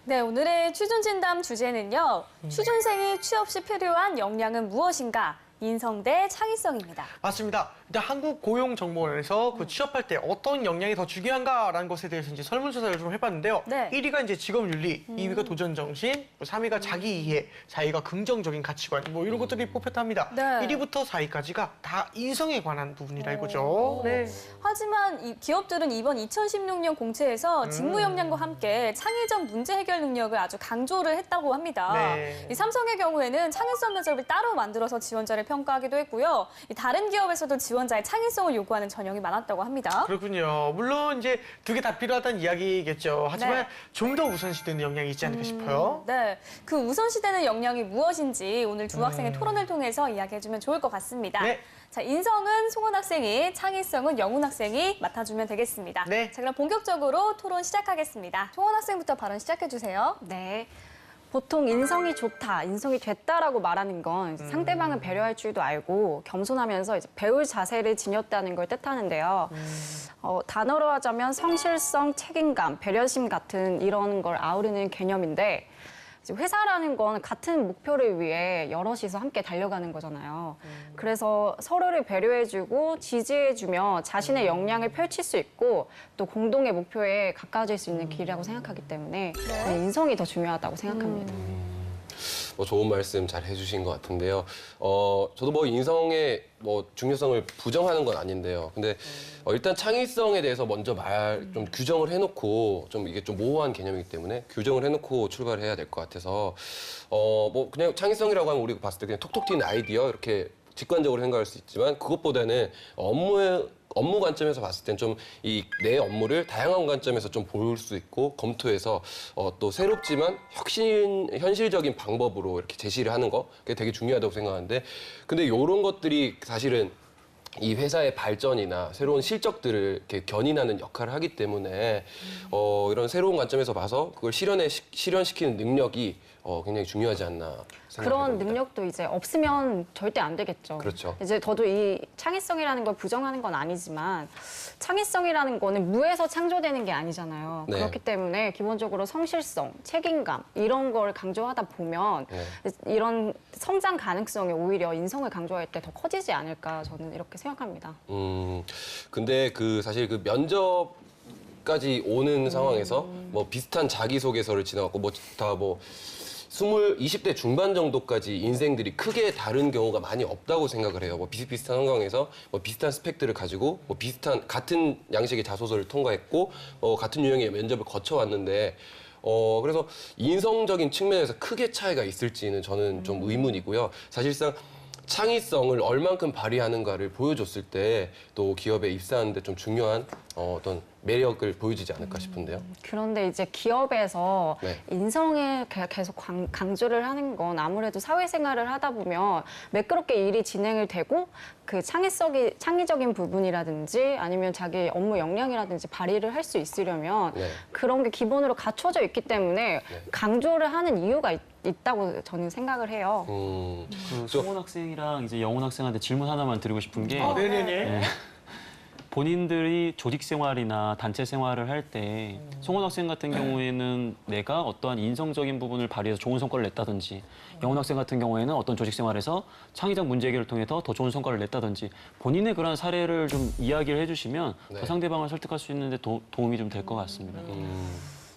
네, 오늘의 취준진담 주제는요. 취준생이 취업 시 필요한 역량은 무엇인가? 인성 대 창의성입니다. 맞습니다. 일단 한국고용정보원에서 그 취업할 때 어떤 역량이 더 중요한가라는 것에 대해서 이제 설문조사를 좀 해봤는데요. 네. 1위가 이제 직업윤리, 2위가 도전정신, 3위가 자기이해, 4위가 긍정적인 가치관, 뭐 이런 것들이 뽑혔답니다. 네. 1위부터 4위까지가 다 인성에 관한 부분이라 이거죠. 네. 하지만 이 기업들은 이번 2016년 공채에서 직무 역량과 함께 창의적 문제 해결 능력을 아주 강조를 했다고 합니다. 네. 이 삼성의 경우에는 창의성 면접을 따로 만들어서 지원자를 평가하기도 했고요. 이 다른 기업에서도 지원자의 창의성을 요구하는 전형이 많았다고 합니다. 그렇군요. 물론 이제 두 개 다 필요하다는 이야기겠죠. 하지만 네. 좀 더 우선시되는 역량이 있지 않을까 싶어요. 네, 그 우선시되는 역량이 무엇인지 오늘 두 학생의 토론을 통해서 이야기해주면 좋을 것 같습니다. 네. 자, 인성은 송원 학생이, 창의성은 영훈 학생이 맡아주면 되겠습니다. 네. 자, 그럼 본격적으로 토론 시작하겠습니다. 송원 학생부터 발언 시작해주세요. 네. 보통 인성이 좋다, 인성이 됐다라고 말하는 건 상대방을 배려할 줄도 알고 겸손하면서 이제 배울 자세를 지녔다는 걸 뜻하는데요. 단어로 하자면 성실성, 책임감, 배려심 같은 이런 걸 아우르는 개념인데 이제 회사라는 건 같은 목표를 위해 여럿이서 함께 달려가는 거잖아요. 그래서 서로를 배려해주고 지지해주며 자신의 역량을 펼칠 수 있고 또 공동의 목표에 가까워질 수 있는 길이라고 생각하기 때문에 저는 인성이 더 중요하다고 생각합니다. 좋은 말씀 잘 해주신 것 같은데요. 저도 뭐 인성의 뭐 중요성을 부정하는 건 아닌데요. 근데 일단 창의성에 대해서 먼저 좀 규정을 해놓고 좀 이게 좀 모호한 개념이기 때문에 규정을 해놓고 출발을 해야 될 것 같아서 뭐 그냥 창의성이라고 하면 우리가 봤을 때 그냥 톡톡 튀는 아이디어 이렇게 직관적으로 생각할 수 있지만 그것보다는 업무 관점에서 봤을 땐 좀 이 내 업무를 다양한 관점에서 좀 볼 수 있고 검토해서 또 새롭지만 현실적인 방법으로 이렇게 제시를 하는 거 그게 되게 중요하다고 생각하는데 근데 이런 것들이 사실은 이 회사의 발전이나 새로운 실적들을 이렇게 견인하는 역할을 하기 때문에 이런 새로운 관점에서 봐서 그걸 실현시키는 능력이 굉장히 중요하지 않나 생각합니다. 그런 능력도 이제 없으면 절대 안 되겠죠. 그렇죠. 이제 저도 이 창의성이라는 걸 부정하는 건 아니지만 창의성이라는 거는 무에서 창조되는 게 아니잖아요. 네. 그렇기 때문에 기본적으로 성실성, 책임감 이런 걸 강조하다 보면 이런 성장 가능성이 오히려 인성을 강조할 때 더 커지지 않을까 저는 이렇게 생각합니다. 근데 사실 그 면접까지 오는 상황에서 뭐 비슷한 자기소개서를 지나갔고 뭐 20대 중반 정도까지 인생들이 크게 다른 경우가 많이 없다고 생각을 해요. 뭐 비슷비슷한 상황에서 뭐 비슷한 스펙들을 가지고 뭐 같은 양식의 자소서를 통과했고 같은 유형의 면접을 거쳐왔는데 그래서 인성적인 측면에서 크게 차이가 있을지는 저는 좀 의문이고요. 사실상 창의성을 얼만큼 발휘하는가를 보여줬을 때 또 기업에 입사하는데 좀 중요한 어떤 매력을 보여주지 않을까 싶은데요. 그런데 이제 기업에서 네. 인성을 계속 강조를 하는 건 아무래도 사회생활을 하다 보면 매끄럽게 일이 진행을 되고 그 창의적인 부분이라든지 아니면 자기 업무 역량이라든지 발휘를 할 수 있으려면 네. 그런 게 기본으로 갖춰져 있기 때문에 강조를 하는 이유가 있다고 저는 생각을 해요. 그 송원 학생이랑 이제 영훈 학생한테 질문 하나만 드리고 싶은 게 네네네. 본인들이 조직 생활이나 단체 생활을 할 때 송원 학생 같은 경우에는 내가 어떠한 인성적인 부분을 발휘해서 좋은 성과를 냈다든지 영훈 학생 같은 경우에는 어떤 조직 생활에서 창의적 문제 해결을 통해서 더 좋은 성과를 냈다든지 본인의 그런 사례를 좀 이야기를 해주시면 네. 더 상대방을 설득할 수 있는데 도움이 좀 될 것 같습니다.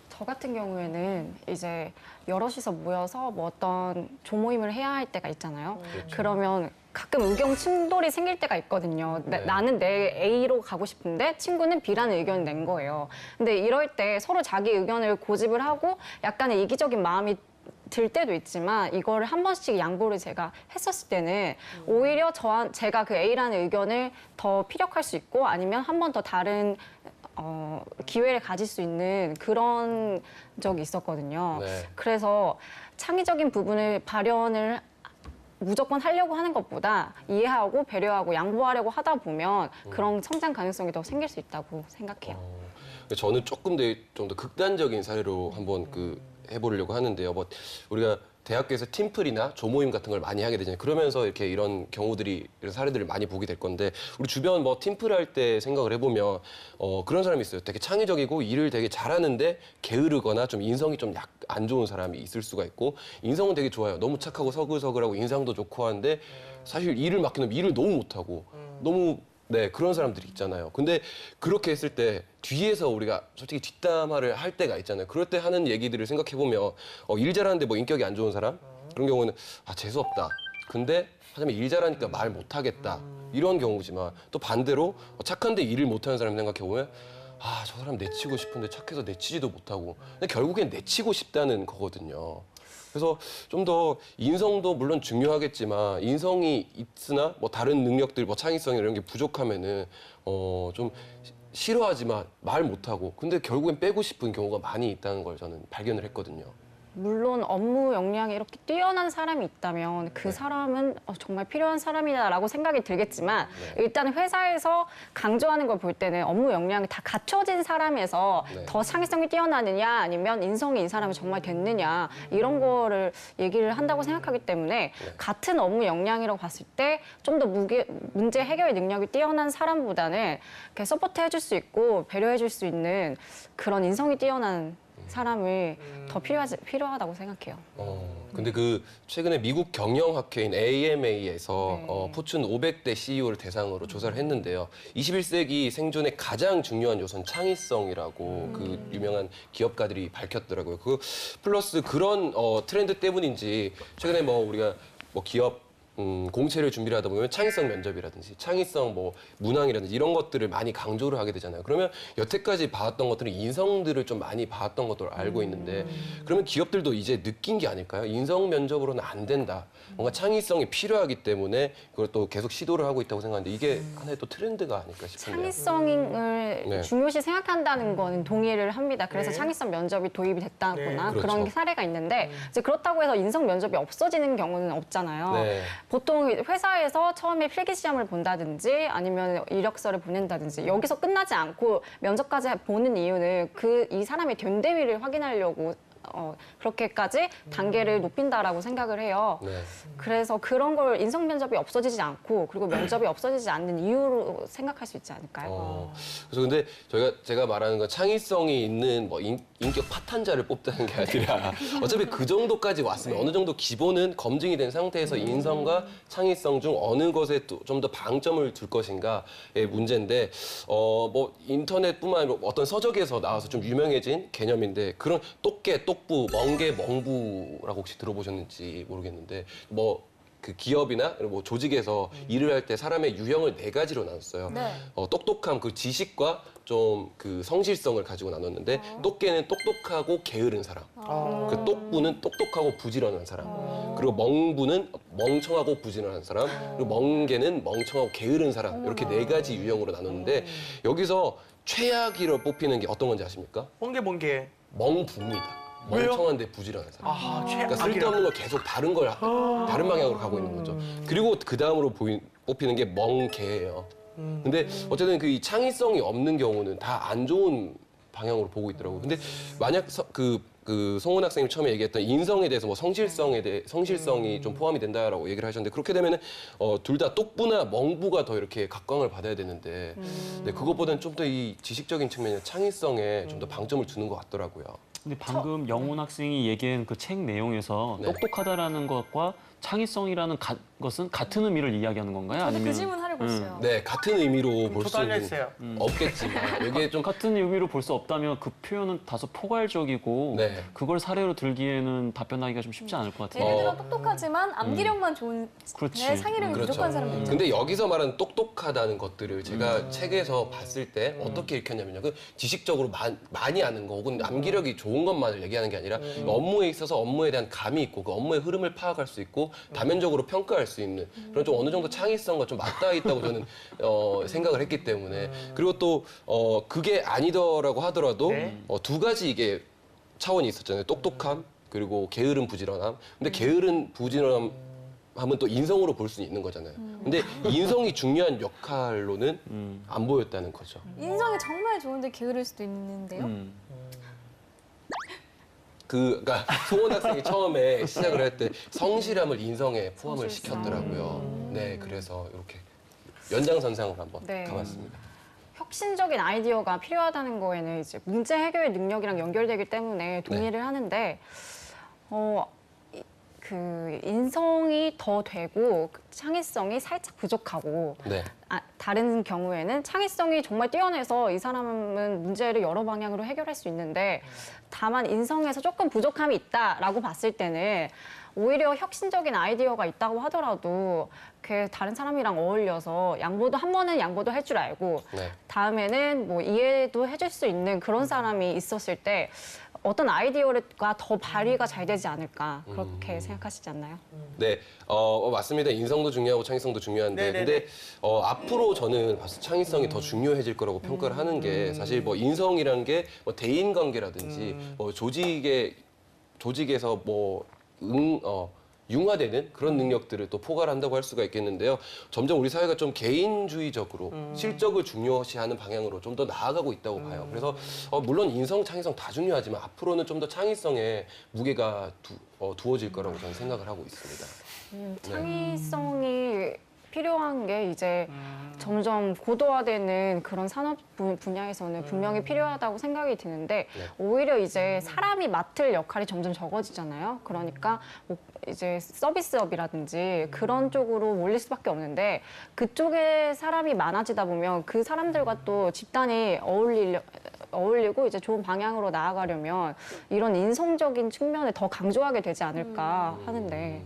저 같은 경우에는 이제 여럿이서 모여서 뭐 어떤 조모임을 해야 할 때가 있잖아요. 그러면 가끔 의견 충돌이 생길 때가 있거든요. 네. 나는 내 A로 가고 싶은데 친구는 B라는 의견을 낸 거예요. 근데 이럴 때 서로 자기 의견을 고집을 하고 약간의 이기적인 마음이 들 때도 있지만 이거를 한 번씩 양보를 제가 했었을 때는 오히려 제가 그 A라는 의견을 더 피력할 수 있고 아니면 한 번 더 다른 기회를 가질 수 있는 그런 적이 있었거든요. 네. 그래서 창의적인 부분을 발현을 무조건 하려고 하는 것보다 이해하고 배려하고 양보하려고 하다 보면 그런 성장 가능성이 더 생길 수 있다고 생각해요. 저는 조금 좀 더 극단적인 사례로 한번 해보려고 하는데요. 뭐 우리가 대학교에서 팀플이나 조모임 같은 걸 많이 하게 되잖아요. 그러면서 이렇게 이런 경우들이 이런 사례들을 많이 보게 될 건데 우리 주변 뭐 팀플 할 때 생각을 해보면 그런 사람이 있어요. 되게 창의적이고 일을 되게 잘하는데 게으르거나 좀 인성이 좀 안 좋은 사람이 있을 수가 있고 인성은 되게 좋아요. 너무 착하고 서글서글하고 인상도 좋고 하는데 사실 일을 맡기면 일을 너무 못하고 너무 네, 그런 사람들이 있잖아요. 근데 그렇게 했을 때 뒤에서 우리가 솔직히 뒷담화를 할 때가 있잖아요. 그럴 때 하는 얘기들을 생각해보면 일 잘하는데 뭐 인격이 안 좋은 사람? 그런 경우는 재수없다. 근데 하자면 일 잘하니까 말 못하겠다. 이런 경우지만 또 반대로 착한데 일을 못하는 사람 생각해보면 저 사람 내치고 싶은데 착해서 내치지도 못하고 근데 결국엔 내치고 싶다는 거거든요. 그래서 좀 더 인성도 물론 중요하겠지만 인성이 있으나 뭐 다른 능력들, 뭐 창의성 이런 게 부족하면은 좀 싫어하지만 말 못하고 근데 결국엔 빼고 싶은 경우가 많이 있다는 걸 저는 발견을 했거든요. 물론 업무 역량이 이렇게 뛰어난 사람이 있다면 그 사람은 정말 필요한 사람이다라고 생각이 들겠지만 일단 회사에서 강조하는 걸 볼 때는 업무 역량이 다 갖춰진 사람에서 더 창의성이 뛰어나느냐 아니면 인성이 이 사람이 정말 됐느냐 이런 거를 얘기를 한다고 생각하기 때문에 같은 업무 역량이라고 봤을 때 좀 더 문제 해결 능력이 뛰어난 사람보다는 이렇게 서포트 해줄 수 있고 배려해 줄 수 있는 그런 인성이 뛰어난 사람을 더 필요하다고 생각해요. 근데 최근에 미국 경영학회인 AMA에서 포춘 500대 CEO를 대상으로 조사를 했는데요. 21세기 생존에 가장 중요한 요소는 창의성이라고 그 유명한 기업가들이 밝혔더라고요. 플러스 그런 트렌드 때문인지 최근에 우리가 기업 공채를 준비를 하다 보면 창의성 면접이라든지 창의성 문항이라든지 이런 것들을 많이 강조를 하게 되잖아요. 그러면 여태까지 봐왔던 것들은 인성들을 좀 많이 봐왔던 것으로 알고 있는데 그러면 기업들도 이제 느낀 게 아닐까요? 인성 면접으로는 안 된다. 뭔가 창의성이 필요하기 때문에 그걸 또 계속 시도를 하고 있다고 생각하는데 이게 하나의 또 트렌드가 아닐까 싶은데요. 창의성을 중요시 생각한다는 거는 동의를 합니다. 그래서 창의성 면접이 도입이 됐다거나 네. 그런 그렇죠. 사례가 있는데 이제 그렇다고 해서 인성 면접이 없어지는 경우는 없잖아요. 네. 보통 회사에서 처음에 필기 시험을 본다든지 아니면 이력서를 보낸다든지 여기서 끝나지 않고 면접까지 보는 이유는 이 사람의 된대위를 확인하려고 그렇게까지 단계를 높인다라고 생각을 해요. 네. 그래서 그런 걸 인성 면접이 없어지지 않고 그리고 면접이 없어지지 않는 이유로 생각할 수 있지 않을까요? 그래서 근데 제가 말하는 건 창의성이 있는 인격 파탄자를 뽑자는 게 아니라 어차피 그 정도까지 왔으면 어느 정도 기본은 검증이 된 상태에서 인성과 창의성 중 어느 것에 좀 더 방점을 둘 것인가의 문제인데 인터넷뿐만 아니라 어떤 서적에서 나와서 좀 유명해진 개념인데 그런 똑개, 똑부, 멍개, 멍부라고 혹시 들어보셨는지 모르겠는데 그 기업이나 조직에서 일을 할 때 사람의 유형을 4가지로 나눴어요. 네. 똑똑함, 그 지식과 좀 그 성실성을 가지고 나눴는데 똑개는 똑똑하고 게으른 사람, 그 똑부는 똑똑하고 부지런한 사람, 그리고 멍부는 멍청하고 부지런한 사람, 그리고 멍개는 멍청하고 게으른 사람 이렇게 4가지 유형으로 나눴는데 여기서 최악으로 뽑히는 게 어떤 건지 아십니까? 멍게. 멍부입니다. 왜요? 멍청한데 부지런한 사람. 그러니까 최악이라. 쓸데없는 걸 계속 다른 방향으로 가고 있는 거죠. 그리고 그 다음으로 뽑히는 게 멍개예요. 근데 어쨌든 이 창의성이 없는 경우는 다 안 좋은 방향으로 보고 있더라고요. 근데 만약 송은 학생님 처음에 얘기했던 인성에 대해서 성실성이 좀 포함이 된다라고 얘기를 하셨는데 그렇게 되면은 둘 다 똑부나 멍부가 더 이렇게 각광을 받아야 되는데 네, 그것보다는 좀 더 이 지식적인 측면의 창의성에 좀 더 방점을 두는 것 같더라고요. 근데 방금 영훈 학생이 얘기한 그 책 내용에서 네. 똑똑하다라는 것과 창의성이라는 것은 같은 의미를 이야기하는 건가요? 저도 그 아니면 질문 하려고 했어요. 네, 같은 의미로 볼 저도 수는 알려주세요. 없겠지만 이게 좀 같은 의미로 볼 수 없다면 그 표현은 다소 포괄적이고 네. 그걸 사례로 들기에는 답변하기가 좀 쉽지 않을 것 같아요. 예를 들어 똑똑하지만 암기력만 좋은 그렇지. 상의력이 그렇죠. 부족한 사람도 있죠. 근데 여기서 말하는 똑똑하다는 것들을 제가 책에서 봤을 때 어떻게 읽혔냐면요. 그 지식적으로 많이 아는 거 혹은 암기력이 좋은 것만을 얘기하는 게 아니라 업무에 있어서 업무에 대한 감이 있고 그 업무의 흐름을 파악할 수 있고 다면적으로 평가할 수 있는 그런 좀 어느 정도 창의성과 좀 맞닿아 있다고 저는 생각을 했기 때문에 그리고 또 그게 아니더라고 하더라도 네. 2가지 이게 차원이 있었잖아요. 똑똑함 그리고 게으른 부지런함. 근데 게으른 부지런함 하면 또 인성으로 볼 수 있는 거잖아요. 근데 인성이 중요한 역할로는 안 보였다는 거죠. 인성이 정말 좋은데 게으를 수도 있는데요. 그러니까 송원 학생이 처음에 시작을 할 때 성실함을 인성에 포함을 시켰더라고요. 네, 그래서 이렇게 연장선상으로 한번 네. 가봤습니다. 혁신적인 아이디어가 필요하다는 거에는 이제 문제 해결 능력이랑 연결되기 때문에 동의를 하는데 그 인성이 더 되고 창의성이 살짝 부족하고 네. 다른 경우에는 창의성이 정말 뛰어나서 이 사람은 문제를 여러 방향으로 해결할 수 있는데 다만 인성에서 조금 부족함이 있다라고 봤을 때는 오히려 혁신적인 아이디어가 있다고 하더라도 그 다른 사람이랑 어울려서 한 번은 양보도 할 줄 알고 네. 다음에는 뭐 이해도 해줄 수 있는 그런 사람이 있었을 때 어떤 아이디어가 더 발휘가 잘 되지 않을까 그렇게 생각하시지 않나요? 네, 맞습니다. 인성도 중요하고 창의성도 중요한데, 네네네. 근데 앞으로 저는 봤을 때 창의성이 더 중요해질 거라고 평가를 하는 게 사실 뭐 인성이라는 게 뭐 대인 관계라든지 뭐 조직에서 뭐 융화되는 그런 능력들을 또 포괄한다고 할 수가 있겠는데요. 점점 우리 사회가 좀 개인주의적으로 실적을 중요시하는 방향으로 좀 더 나아가고 있다고 봐요. 그래서 물론 인성, 창의성 다 중요하지만 앞으로는 좀 더 창의성에 무게가 두어질 거라고 저는 생각을 하고 있습니다. 창의성이 필요한 게 이제 점점 고도화되는 그런 산업 분야에서는 분명히 필요하다고 생각이 드는데 오히려 이제 사람이 맡을 역할이 점점 적어지잖아요. 그러니까 뭐 이제 서비스업이라든지 그런 쪽으로 몰릴 수밖에 없는데 그쪽에 사람이 많아지다 보면 그 사람들과 또 집단이 어울리고 이제 좋은 방향으로 나아가려면 이런 인성적인 측면을 더 강조하게 되지 않을까 하는데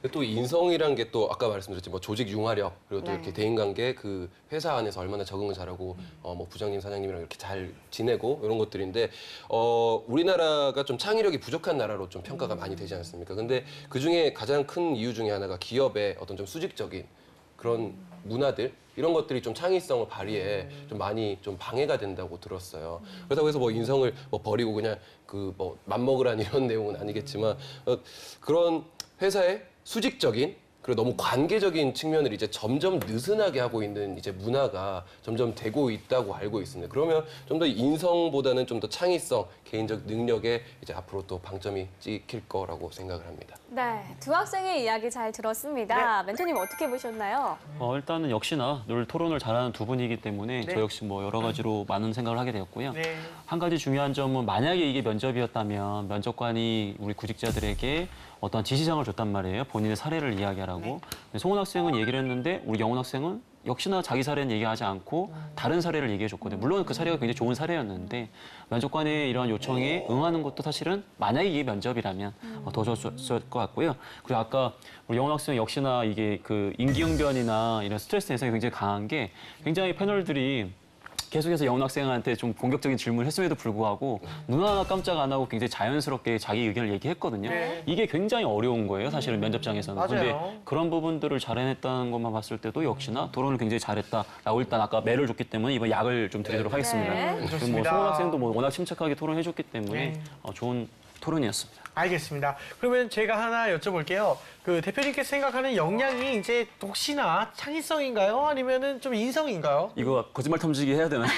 근데 또 인성이란 게 또 아까 말씀드렸지만 뭐 조직 융화력 그리고 또 네. 이렇게 대인관계 그 회사 안에서 얼마나 적응을 잘하고 뭐 부장님 사장님이랑 이렇게 잘 지내고 이런 것들인데 우리나라가 좀 창의력이 부족한 나라로 좀 평가가 많이 되지 않습니까? 근데 그 중에 가장 큰 이유 중에 하나가 기업의 어떤 좀 수직적인 그런 문화들 이런 것들이 좀 창의성을 발휘해 좀 많이 좀 방해가 된다고 들었어요. 그렇다고 해서 뭐 인성을 뭐 버리고 그냥 그 뭐 맘먹으란 이런 내용은 아니겠지만 그런 회사의 수직적인 그리고 너무 관계적인 측면을 이제 점점 느슨하게 하고 있는 이제 문화가 점점 되고 있다고 알고 있습니다. 그러면 좀 더 인성보다는 좀 더 창의성, 개인적 능력에 이제 앞으로 또 방점이 찍힐 거라고 생각을 합니다. 네, 두 학생의 이야기 잘 들었습니다. 멘토님 어떻게 보셨나요? 일단은 역시나 늘 토론을 잘하는 두 분이기 때문에 저 역시 뭐 여러 가지로 많은 생각을 하게 되었고요. 네. 한 가지 중요한 점은 만약에 이게 면접이었다면 면접관이 우리 구직자들에게 어떤 지시장을 줬단 말이에요. 본인의 사례를 이야기하라고. 근데 송은 학생은 얘기를 했는데 우리 영훈 학생은 역시나 자기 사례는 얘기하지 않고 다른 사례를 얘기해 줬거든요. 물론 그 사례가 굉장히 좋은 사례였는데 면접관의 이러한 요청에 응하는 것도 사실은 만약에 이게 면접이라면 더 좋았을 것 같고요. 그리고 아까 우리 영훈 학생 역시나 이게 그 임기응변이나 이런 스트레스 내성이 굉장히 강한 게 굉장히 패널들이 계속해서 영훈 학생한테 좀 공격적인 질문을 했음에도 불구하고 눈 하나 깜짝 안 하고 굉장히 자연스럽게 자기 의견을 얘기했거든요. 네. 이게 굉장히 어려운 거예요, 사실은 면접장에서는. 맞아요. 근데 그런 부분들을 잘 해냈다는 것만 봤을 때도 역시나 토론을 굉장히 잘했다라고 일단 아까 매를 줬기 때문에 이번 약을 좀 드리도록 하겠습니다. 네. 그리고 뭐 좋습니다. 송원 학생도 뭐 워낙 침착하게 토론해줬기 때문에 네. 좋은 토론이었습니다. 알겠습니다. 그러면 제가 하나 여쭤볼게요. 그 대표님께서 생각하는 역량이 이제 혹시나 창의성인가요? 아니면은 좀 인성인가요? 이거 거짓말 탐지기 해야 되나요?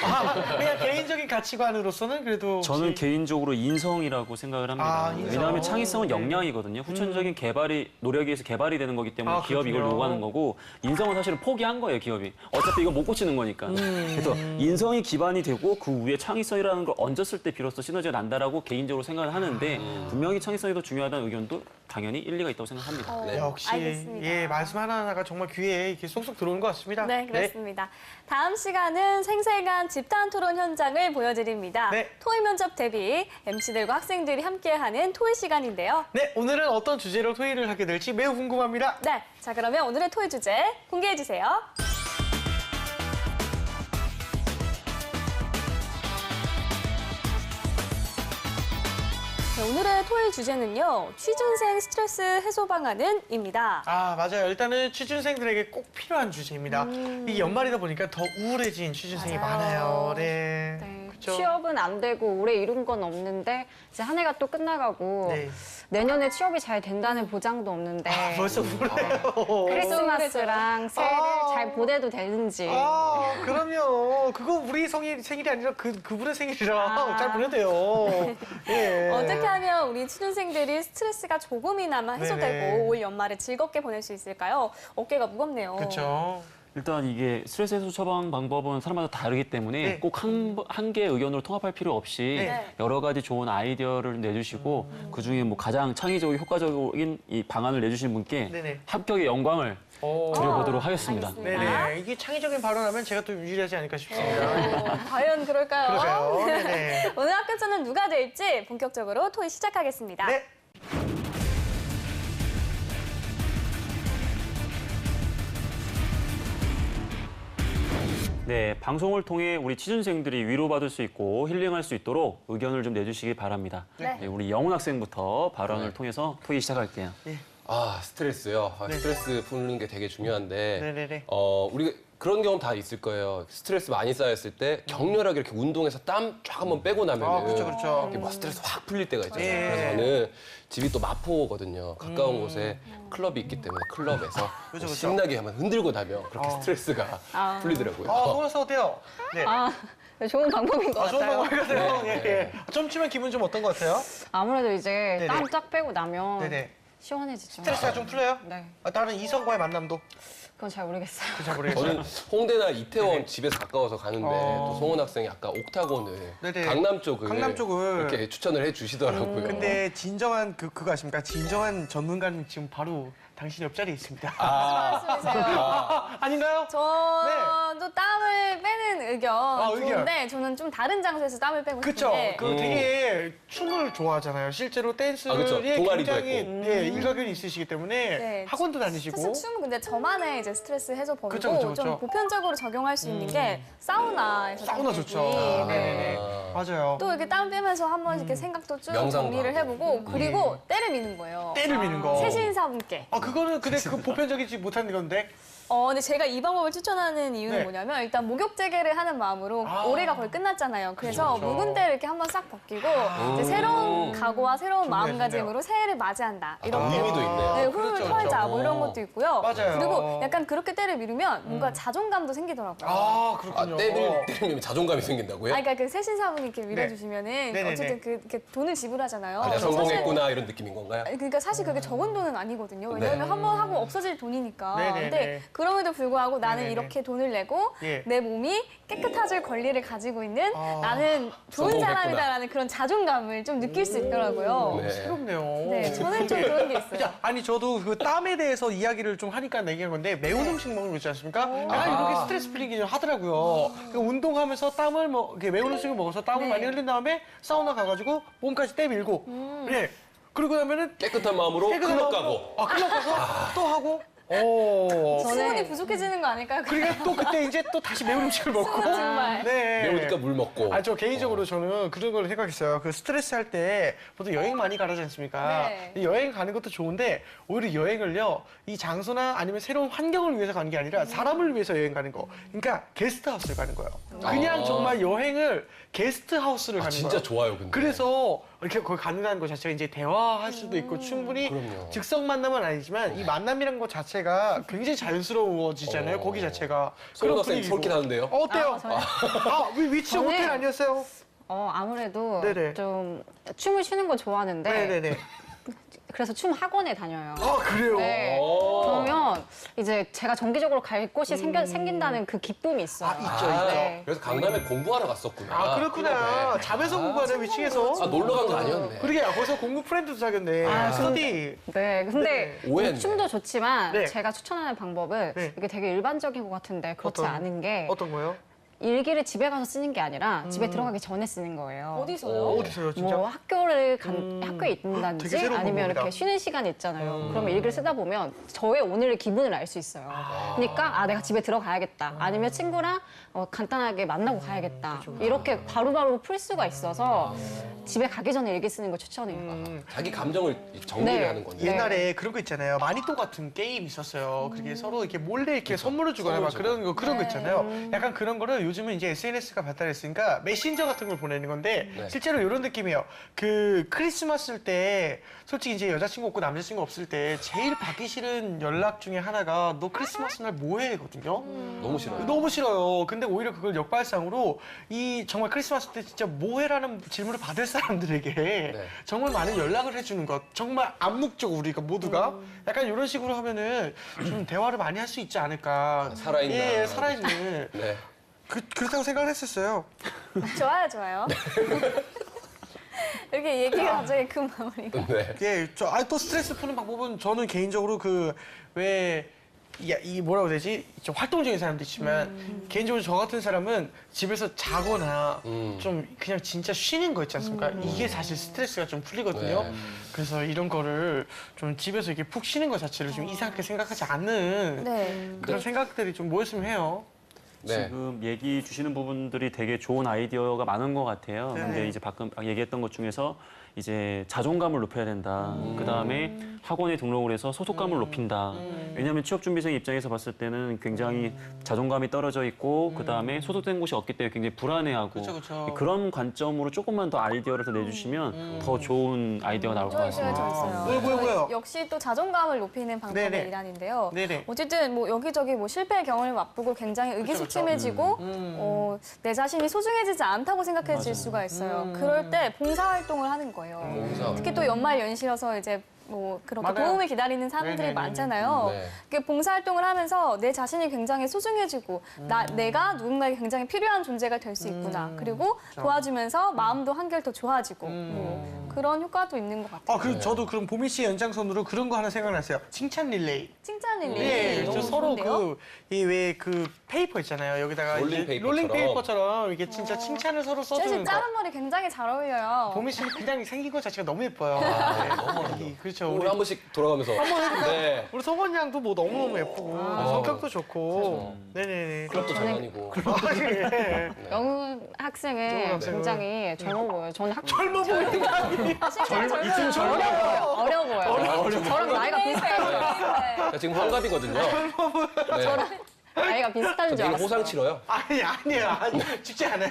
그냥 개인적인 가치관으로서는 그래도 혹시... 저는 개인적으로 인성이라고 생각을 합니다. 인성. 왜냐하면 창의성은 네. 역량이거든요. 후천적인 개발이 노력에 의해서 개발이 되는 거기 때문에 기업이 이걸 그렇군요. 요구하는 거고 인성은 사실은 포기한 거예요, 기업이. 어차피 이거 못 고치는 거니까. 그래서 인성이 기반이 되고 그 위에 창의성이라는 걸 얹었을 때 비로소 시너지가 난다라고 개인적으로 생각을 하는데 분명히 창의성이 더 중요하다는 의견도 당연히 일리가 있다고 생각합니다. 네, 역시 알겠습니다. 예 말씀 하나하나가 정말 귀에 이렇게 쏙쏙 들어오는 것 같습니다. 네, 그렇습니다. 다음 시간은 생생한 집단 토론 현장을 보여드립니다. 네. 토의 면접 대비 MC들과 학생들이 함께하는 토의 시간인데요. 네, 오늘은 어떤 주제로 토의를 하게 될지 매우 궁금합니다. 네, 자 그러면 오늘의 토의 주제 공개해 주세요. 네, 오늘의 토의 주제는요. 취준생 스트레스 해소 방안은입니다. 맞아요. 일단은 취준생들에게 꼭 필요한 주제입니다. 이게 연말이다 보니까 더 우울해진 취준생이 맞아요. 많아요. 네. 네, 그쵸? 취업은 안 되고 오래 이룬 건 없는데 이제 한 해가 또 끝나가고 네. 내년에 취업이 잘 된다는 보장도 없는데 벌써 그래요. 크리스마스랑 새해를 아. 잘 보내도 되는지. 아, 그럼요. 그거 우리 생일이 아니라 그분의 생일이라 잘 보내도 돼요. 예. 어떻게 하면 우리 취준생들이 스트레스가 조금이나마 해소되고 네네. 올 연말을 즐겁게 보낼 수 있을까요? 어깨가 무겁네요. 그렇죠. 일단 이게 스트레스 해소 처방 방법은 사람마다 다르기 때문에 네. 꼭 한 개의 의견으로 통합할 필요 없이 네. 여러 가지 좋은 아이디어를 내주시고 그중에 뭐 가장 창의적이고 효과적인 이 방안을 내주신 분께 네네. 합격의 영광을 오. 드려보도록 하겠습니다. 알겠습니다. 네네. 이게 창의적인 발언하면 제가 또 유리하지 않을까 싶습니다. 과연 그럴까요? 그러게요. 네네. 오늘 학교초는 누가 될지 본격적으로 토의 시작하겠습니다. 네. 네, 방송을 통해 우리 취준생들이 위로받을 수 있고 힐링할 수 있도록 의견을 좀 내주시기 바랍니다. 네. 네, 우리 영훈 학생부터 발언을 통해서 토의 시작할게요. 아, 스트레스요. 네. 스트레스 푸는 게 되게 중요한데, 네네네. 우리가 그런 경험 다 있을 거예요. 스트레스 많이 쌓였을 때 격렬하게 이렇게 운동해서 땀 쫙 한번 빼고 나면은 아, 그렇죠, 그렇죠. 이렇게 막 스트레스 확 풀릴 때가 있잖아요. 예. 그래서 저는 집이 또 마포거든요. 가까운 곳에 클럽이 있기 때문에 클럽에서 그렇죠. 신나게 한번 흔들고 나면 그렇게 스트레스가 풀리더라고요. 그래서 어때요? 네. 좋은 방법인 것 좋은 같아요. 방법 같아요. 네. 예. 좀 치면 기분 좀 어떤 것 같아요? 아무래도 이제 네네. 땀 쫙 빼고 나면 네네. 시원해지죠. 스트레스가 좀 풀려요? 네, 다른 이성과의 만남도 그건 잘 모르겠어요. 잘 모르겠어요. 저는 홍대나 이태원 네네. 집에서 가까워서 가는데 또 송은 학생이 아까 옥타곤을 네네. 강남 쪽을 이렇게 추천을 해주시더라고요. 근데 진정한 그거 아십니까? 진정한 전문가는 지금 바로 당신 옆자리에 있습니다. 말씀이세요. 아닌가요? 저도 땀을 빼는 의견 의견. 좋은데 저는 좀 다른 장소에서 땀을 빼고 그쵸. 싶은데 그 되게 춤을 좋아하잖아요. 실제로 댄스에 그쵸. 동아리도 굉장히 했고. 일가견이 있으시기 때문에 네. 학원도 다니시고. 사실 춤은 근데 저만의 이제 스트레스 해소법이고 그쵸, 그쵸, 그쵸. 좀 보편적으로 적용할 수 있는 게 사우나에서 사우나 땀 좋죠. 빼기. 네. 네네네. 맞아요. 또 이렇게 땀 빼면서 한번 이렇게 생각도 쭉 명상도 정리를 하고. 해보고 그리고 때를 미는 거예요. 때를 미는 거. 세신사분께. 그거는 근데 그 보편적이지 못한 건데. 근데 제가 이 방법을 추천하는 이유는 네. 뭐냐면 일단 목욕재개를 하는 마음으로 올해가 거의 끝났잖아요. 그래서 그쵸. 묵은 때를 이렇게 한번 싹 벗기고 이제 새로운 각오와 새로운 좋네요, 마음가짐으로 새해를 맞이한다. 이렇게 의미도 있네요. 네, 그렇죠, 훌 그렇죠. 활자 뭐 이런 것도 있고요. 맞아요. 그리고 약간 그렇게 때를 미루면 뭔가 자존감도 생기더라고요. 그렇군요. 때리면 자존감이 생긴다고요? 그러니까 그 세신사분이 이렇게 밀어주시면은 네네네. 어쨌든 이렇게 돈을 지불하잖아요. 내가 사실- 성공했구나 이런 느낌인 건가요? 그러니까 사실 그게 적은 돈은 아니거든요. 왜냐하면 한 번 하고 없어질 돈이니까. 네네네. 근데 그럼에도 불구하고 나는 네네네. 이렇게 돈을 내고 예. 내 몸이 깨끗해질 권리를 가지고 있는 나는 좋은 성공했구나. 사람이다라는 그런 자존감을 좀 느낄 수 있더라고요. 네. 새롭네요. 네, 저는 좀 그런 게 있어요. 그죠? 아니 저도 그 땀에 대해서 이야기를 좀 하니까 얘기한 건데 매운 음식 먹는 거 있지 않습니까? 약간 이렇게 스트레스 풀리기 좀 하더라고요. 그 운동하면서 땀을 이렇게 매운 음식을 먹어서 땀을 네. 많이 흘린 다음에 사우나 가가지고 몸까지 때 밀고 예. 그러고 나면은 깨끗한 마음으로 클럽 가고. 클럽 가서 또 하고 오. 수분이 부족해지는 거 아닐까요? 그러니까 또 그때 이제 또 다시 매운 음식을 먹고 정말. 네. 매우니까 물 먹고. 저 개인적으로 저는 그런 걸 생각했어요. 그 스트레스 할 때 보통 여행 많이 가라지 않습니까? 네. 이 여행 가는 것도 좋은데 오히려 여행을요 이 장소나 아니면 새로운 환경을 위해서 가는 게 아니라 사람을 위해서 여행 가는 거. 그러니까 게스트하우스를 가는 거예요. 그냥 정말 여행을 게스트하우스를 가는 진짜 거예요. 좋아요, 근데. 그래서 이렇게 거기 가는 것 자체가 이제 대화할 수도 있고 충분히 그럼요. 즉석 만남은 아니지만 이 만남이라는 것 자체가 굉장히 자연스러워지잖아요. 거기 자체가. 송은 학생 분위기고. 솔깃하는데요? 어때요? 위치 저는- 호텔 아니었어요? 아무래도 네네. 좀 춤을 추는 거 좋아하는데 네네네. 그래서 춤 학원에 다녀요. 그래요? 네. 그러면 이제 제가 정기적으로 갈 곳이 생긴다는 그 기쁨이 있어요. 있죠, 네. 그래서 강남에 공부하러 갔었구나. 그렇구나. 클럽에. 잠에서 공부하네, 위층에서. 놀러 간 거 아니었네. 그러게, 거기서 공부 프렌드도 사귀었네. 스터디. 네, 근데 오해했네. 춤도 좋지만 네. 제가 추천하는 방법은 네. 이게 되게 일반적인 것 같은데 그렇지 않은 게 어떤 거요? 일기를 집에 가서 쓰는 게 아니라 집에 들어가기 전에 쓰는 거예요. 어디서요? 어디서요, 진짜? 뭐 학교에 있는다든지 되게 새로운 아니면 방법이다. 이렇게 쉬는 시간 있잖아요. 그러면 일기를 쓰다 보면 저의 오늘의 기분을 알 수 있어요. 그러니까 내가 집에 들어가야겠다. 아니면 친구랑 간단하게 만나고 가야겠다. 이렇게 바로바로 풀 수가 있어서 집에 가기 전에 일기 쓰는 거 추천해요. 자기 감정을 정리를 네. 하는 거네. 옛날에 그런 거 있잖아요. 마니또 같은 게임 있었어요. 그게 서로 이렇게 몰래 이렇게 선물을 주거나 막 그런 거 있잖아요. 약간 그런 거를 요즘은 이제 SNS가 발달했으니까 메신저 같은 걸 보내는 건데 네. 실제로 이런 느낌이에요. 그 크리스마스 때 솔직히 이제 여자친구 없고 남자친구 없을 때 제일 받기 싫은 연락 중에 하나가 너 크리스마스 날 뭐해?거든요. 너무 싫어요. 너무 싫어요. 근데 오히려 그걸 역발상으로 이 정말 크리스마스 때 진짜 뭐해라는 질문을 받을 사람들에게 정말 많은 연락을 해주는 것. 정말 암묵적으로 우리가 모두가 약간 이런 식으로 하면은 좀 대화를 많이 할 수 있지 않을까. 살아있나. 예, 살아있는. 네. 그렇다고 생각을 했었어요. 좋아요, 좋아요. 이렇게 얘기가 갑자기 그 마무리가. 네. 예, 또 스트레스 푸는 방법은 저는 개인적으로 이 뭐라고 해야 되지? 좀 활동적인 사람도 있지만 개인적으로 저 같은 사람은 집에서 자거나 좀 그냥 진짜 쉬는 거 있지 않습니까? 이게 사실 스트레스가 좀 풀리거든요. 네. 그래서 이런 거를 좀 집에서 이렇게 푹 쉬는 것 자체를 좀 이상하게 생각하지 않는 네. 그런 생각들이 좀 모였으면 해요. 네. 지금 얘기 주시는 부분들이 되게 좋은 아이디어가 많은 것 같아요. 네. 근데 이제 방금 얘기했던 것 중에서 이제 자존감을 높여야 된다. 그다음에 학원에 등록을 해서 소속감을 높인다. 왜냐하면 취업준비생 입장에서 봤을 때는 굉장히 자존감이 떨어져 있고 그다음에 소속된 곳이 없기 때문에 굉장히 불안해하고 그쵸. 그런 관점으로 조금만 더 아이디어를 더 내주시면 더 좋은 아이디어가 나올 것 저 있어요, 같습니다. 저 있어요. 뭐요? 역시 또 자존감을 높이는 방법의 네네. 일환인데요. 네네. 어쨌든 뭐 여기저기 뭐 실패의 경험을 맛보고 굉장히 의기소침해지고 내 자신이 소중해지지 않다고 생각해질 수가 있어요. 그럴 때 봉사활동을 하는 거예요. 봉사. 특히 또 연말 연시라서 이제 뭐 그렇게 맞아요. 도움을 기다리는 사람들이 네네네네. 많잖아요. 네. 그 봉사활동을 하면서 내 자신이 굉장히 소중해지고 내가 누군가에게 굉장히 필요한 존재가 될 수 있구나. 그리고 도와주면서 마음도 한결 더 좋아지고 뭐 그런 효과도 있는 것 같아요. 그럼 저도 그럼 보미 씨 연장선으로 그런 거 하나 생각났어요. 칭찬 릴레이. 칭찬 릴레이. 네, 너무 저 서로 좋은데요? 그 페이퍼 있잖아요. 여기다가 롤링 이제 페이퍼처럼. 롤링 페이퍼처럼 이게 진짜 칭찬을 서로 사실 써주는 거. 자른 머리 굉장히 잘 어울려요. 보미 씨는 그냥 생긴 것 자체가 너무 예뻐요. 네. 그렇죠. 우리 한 번씩 돌아가면서. 한번 해볼까요? 네. 우리 성원 양도 뭐 너무너무 예쁘고 성격도 좋고. 네네네. 클럽도 잘 다니고. 예. 영훈 영훈 학생은 학생은. 굉장히 젊어 보여요. 저는 젊어 보인다. 실제로 젊어요. 어려 보여요. 저랑 나이가 비슷해요. 자, 지금 환갑이거든요. 네. 나이가 비슷한 줄 개인 알았어요. 호상 치러요. 아니에요. 죽지 않아요.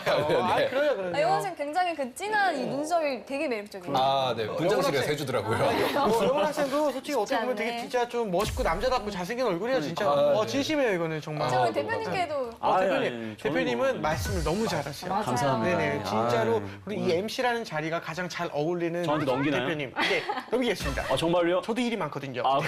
네. 그래요, 그래요. 영원 쌤 굉장히 그 진한 이 눈썹이 되게 매력적이에요. 아, 네. 분장실에서 해주더라고요. 영원 학생도 솔직히 어떻게 보면 않네. 되게 진짜 좀 멋있고 남자답고 잘생긴 얼굴이에요, 진짜. 아, 네. 진심이에요, 이거는 정말. 저 우리 아, 대표님께도 대표님은 말씀을 너무 잘하세요. 맞아요. 감사합니다. 네네, 진짜로 아유, 우리 이 MC라는 자리가 가장 잘 어울리는 저한테 넘기나요? 대표님. 네, 넘기겠습니다. 아, 정말요? 저도 일이 많거든요. 아,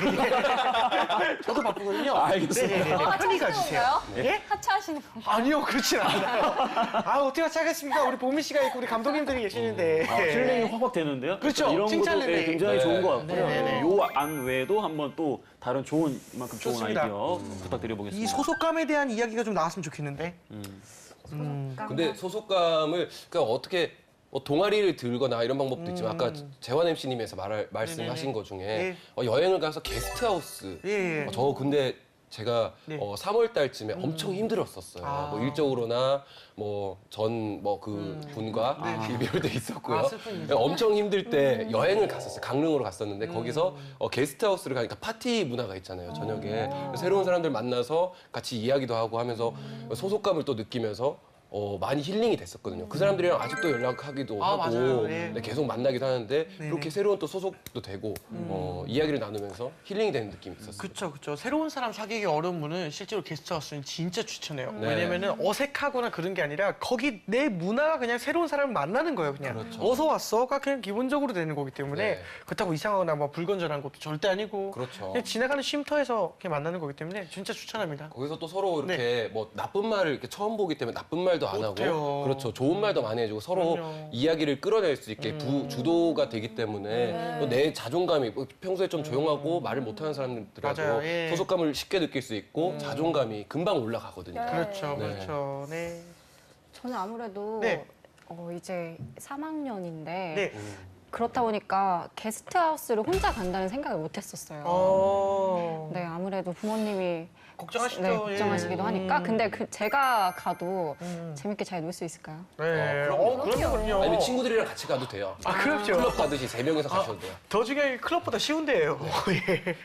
저도 바쁘거든요. 알겠습니다. 네네네. 편히 가주세요. 건가요? 예? 하차하시는 건가요? 아니요, 그렇진 않아요. 어떻게 하겠습니까? 우리 보미 씨가 있고 우리 감독님들이 계시는데. 힐링이 확확 되는데요. 그렇죠. 이런 것도 칭찬 릴레이. 굉장히 네. 좋은 것 같고요. 네네네. 요 안 외에도 한번 또 다른 좋은 이만큼 좋은 좋습니다. 아이디어 부탁드려보겠습니다. 이 소속감에 대한 이야기가 좀 나왔으면 좋겠는데. 근데 소속감을 그러니까 어떻게 동아리를 들거나 이런 방법도 있지만 아까 재환 MC님에서 말씀하신 것 중에 네. 여행을 가서 게스트하우스. 예, 예. 저 근데 제가 네. 3월 달쯤에 엄청 힘들었었어요. 아. 뭐 일적으로나 뭐 전 뭐 그 분과 이별도 있었고요. 아, 슬픈 일이죠. 엄청 힘들 때 여행을 갔었어요. 강릉으로 갔었는데 거기서 게스트하우스를 가니까 파티 문화가 있잖아요. 저녁에 새로운 사람들 만나서 같이 이야기도 하고 하면서 소속감을 또 느끼면서 많이 힐링이 됐었거든요. 그 사람들이랑 아직도 연락하기도 아, 하고 맞아요. 네. 네, 계속 만나기도 하는데 네네. 그렇게 새로운 또 소속도 되고 이야기를 나누면서 힐링이 되는 느낌이 있었어요. 그쵸. 새로운 사람 사귀기 어려운 분은 실제로 게스트하우스는 진짜 추천해요. 네. 왜냐면은 어색하거나 그런 게 아니라 거기 내 문화가 그냥 새로운 사람을 만나는 거예요, 그냥. 그렇죠. 어서 왔어가 그냥 기본적으로 되는 거기 때문에 네. 그렇다고 이상하거나 뭐 불건전한 것도 절대 아니고 그렇죠. 그냥 지나가는 쉼터에서 이렇게 만나는 거기 때문에 진짜 추천합니다. 거기서 또 서로 이렇게 뭐 나쁜 말을 이렇게 처음 보기 때문에 나쁜 말도 안 하고 못해요. 그렇죠. 좋은 말도 많이 해주고 서로 그럼요. 이야기를 끌어낼 수 있게 주도가 되기 때문에 또 내 자존감이 평소에 좀 조용하고 말을 못하는 사람들하고 맞아요. 예. 소속감을 쉽게 느낄 수 있고 자존감이 금방 올라가거든요. 그렇죠, 네. 그렇죠. 네. 저는 아무래도 네. 이제 3학년인데 네. 그렇다 보니까 게스트하우스를 혼자 간다는 생각을 못 했었어요. 네, 아무래도 부모님이 걱정하시죠. 네, 걱정하시기도 예. 하니까. 근데 제가 가도 재밌게 잘 놀 수 있을까요? 네. 그럼요. 아니면 친구들이랑 같이 가도 돼요. 아, 그렇죠. 클럽 가듯이 3명이서 가셔도 돼요. 더 중요한 게 클럽보다 쉬운데요. 예.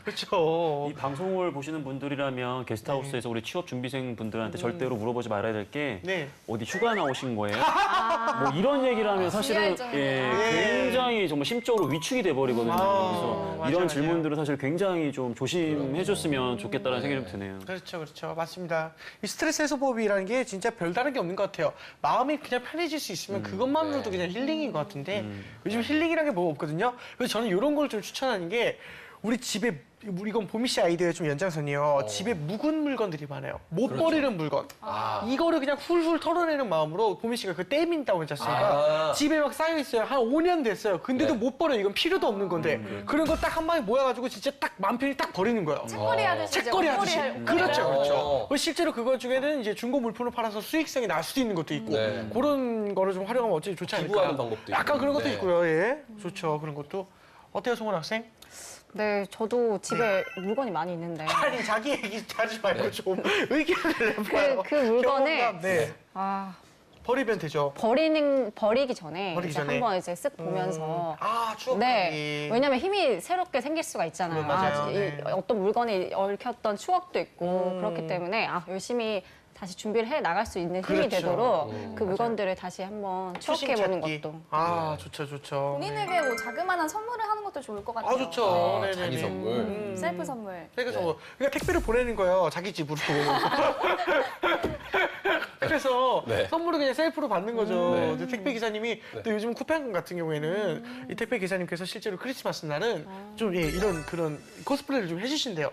그렇죠. 이 방송을 보시는 분들이라면 게스트하우스에서 우리 취업 준비생 분들한테 절대로 물어보지 말아야 될 게 네. 어디 휴가 나오신 거예요? 뭐 이런 얘기를 하면 사실은 굉장히 정말 심적으로 위축이 돼 버리거든요. 그래서 맞아요, 이런 맞아요. 질문들은 사실 굉장히 좀 조심해줬으면 좋겠다는 생각이 좀 드네요. 그렇죠. 맞습니다. 이 스트레스 해소법이라는 게 진짜 별다른 게 없는 것 같아요. 마음이 그냥 편해질 수 있으면 그것만으로도 그냥 힐링인 것 같은데 요즘 힐링이라는 게 뭐 없거든요. 그래서 저는 이런 걸 좀 추천하는 게 우리 집에 이건 보미 씨 아이디어의 좀 연장선이요. 집에 묵은 물건들이 많아요. 못 버리는 물건. 이거를 그냥 훌훌 털어내는 마음으로 보미 씨가 그 때민다고 했지 않습니까? 집에 막 쌓여 있어요. 한 5년 됐어요. 근데도 네. 못 버려. 이건 필요도 없는 건데. 그런 거 딱 한 방에 모여가지고 진짜 딱 마음 편히 딱 버리는 거예요. 책거리 하듯이 이제 책거리 하듯이. 옷걸이 그렇죠, 그렇죠. 어. 실제로 그거 중에는 이제 중고 물품을 팔아서 수익성이 날 수도 있는 것도 있고 네. 그런 거를 좀 활용하면 어찌 좋지 않을까. 기부하는 방법도 약간 있고. 그런 것도 네. 있고요. 예, 좋죠. 그런 것도. 어때요, 송원 학생? 네, 저도 집에 물건이 많이 있는데. 아니 자기 얘기 하지 말고 좀 의견을 내봐요. 그 물건에 경험담, 네. 아, 버리면 되죠. 버리기 전에 버리기 이제 전에. 한번 이제 쓱 보면서 추억하기. 네, 왜냐면 힘이 새롭게 생길 수가 있잖아요. 네, 맞아요. 네. 어떤 물건에 얽혔던 추억도 있고 그렇기 때문에 열심히 다시 준비를 해 나갈 수 있는 힘이 그렇죠. 되도록 그 물건들을 다시 한번 추억해 보는 찾기. 것도. 좋죠. 본인에게 뭐 자그마한 선물을 하는 것도 좋을 것 같아요. 좋죠. 아, 네네네. 자기 선물. 셀프 선물. 그러니까 택배를 보내는 거예요. 자기 집으로. 그래서 네. 선물을 그냥 셀프로 받는 거죠. 네. 근데 택배 기사님이 또 요즘 쿠팡 같은 경우에는 이 택배 기사님께서 실제로 크리스마스 날은 좀 이런 그런 코스프레를 좀 해주신대요.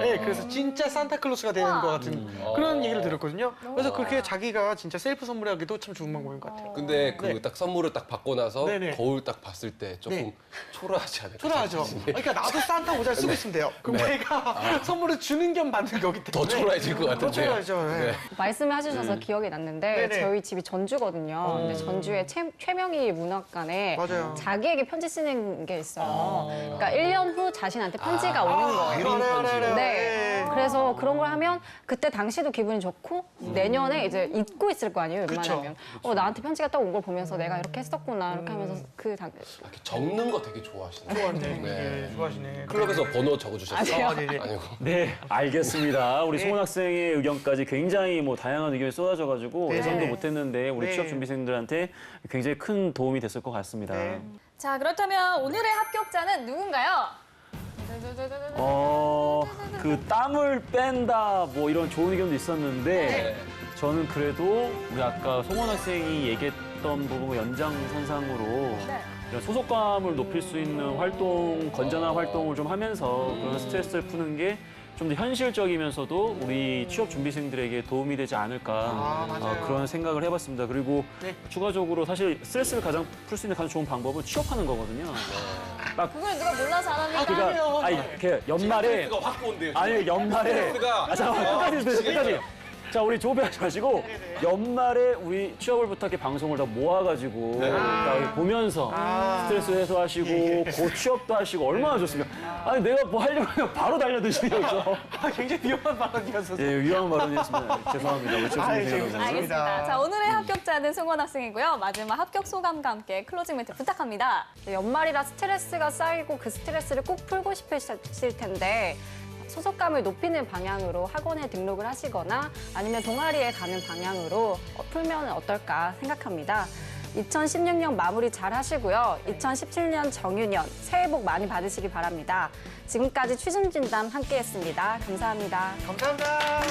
네, 그래서 진짜 산타클로스가 되는 것 같은 그런 얘기를 들었거든요. 그래서 그렇게 자기가 진짜 셀프 선물하기도 참 좋은 방법인 것 같아요. 근데 그 네. 딱 선물을 딱 받고 나서 네네. 거울 딱 봤을 때 조금 네. 초라하지 않을까? 초라하죠. 그러니까 나도 산타 모자를 쓰고 있으면 돼요. 그럼 내가 선물을 주는 겸 받는 거기 때문에 더 초라해질 것 더 같은데. 초라하죠. 네. 말씀을 해주셔서 기억이 났는데 네네. 저희 집이 전주거든요. 근데 전주에 최명희 문학관에 맞아요. 자기에게 편지 쓰는 게 있어요. 그러니까 1년 후 자신한테 편지가 오는 거예요. 알아요. 네. 그래서 그런 걸 하면 그때 당시도 기분이 좋고 내년에 이제 잊고 있을 거 아니에요, 웬만하면. 나한테 편지가 딱 온 걸 보면서 내가 이렇게 했었구나, 이렇게 하면서 이렇게 적는 거 되게 좋아하시네. 좋아하네. 좋아하시네. 클럽에서 번호 적어주셨어요? 네네. 아니고. 네, 알겠습니다. 우리 송원 학생의 의견까지 굉장히 뭐 다양한 의견이 쏟아져가지고 네. 예상도 못했는데 우리 네. 취업 준비생들한테 굉장히 큰 도움이 됐을 것 같습니다. 네. 자, 그렇다면 오늘의 합격자는 누군가요? 그 땀을 뺀다 뭐 이런 좋은 의견도 있었는데 네. 저는 그래도 우리 아까 송원 학생이 얘기했던 부분 연장선상으로 네. 이런 소속감을 높일 수 있는 활동, 건전한 활동을 좀 하면서 그런 스트레스를 푸는 게 좀 더 현실적이면서도 우리 취업 준비생들에게 도움이 되지 않을까 맞아요. 그런 생각을 해봤습니다. 그리고 네. 추가적으로 사실 스트레스를 가장 풀 수 있는 가장 좋은 방법은 취업하는 거거든요. 그걸 누가 몰라서 안 합니까? 그러니까 아니 그 연말에 스트레스가 확 온대요. 아니 연말에 스트레스가. 잠깐만 끝까지 들으세요 끝까지. 자 우리 조배하지 마시고 연말에 우리 취업을 부탁해 방송을 다 모아가지고 다 보면서 스트레스 해소하시고 곧 취업도 하시고 얼마나 좋습니까? 아니 내가 뭐 하려고 하면 바로 달려드시네요. 그래서. 굉장히 위험한 발언이었어서. 예 위험한 발언이었습니다. 죄송합니다. 우리 취업 준비생 여러분. 재밌었습니다. 알겠습니다. 자, 오늘의 합격자는 송원 학생이고요. 마지막 합격 소감과 함께 클로징 멘트 부탁합니다. 연말이라 스트레스가 쌓이고 그 스트레스를 꼭 풀고 싶으실 텐데 소속감을 높이는 방향으로 학원에 등록을 하시거나 아니면 동아리에 가는 방향으로 풀면 어떨까 생각합니다. 2016년 마무리 잘 하시고요. 2017년 정유년 새해 복 많이 받으시기 바랍니다. 지금까지 취준진담 함께했습니다. 감사합니다. 감사합니다.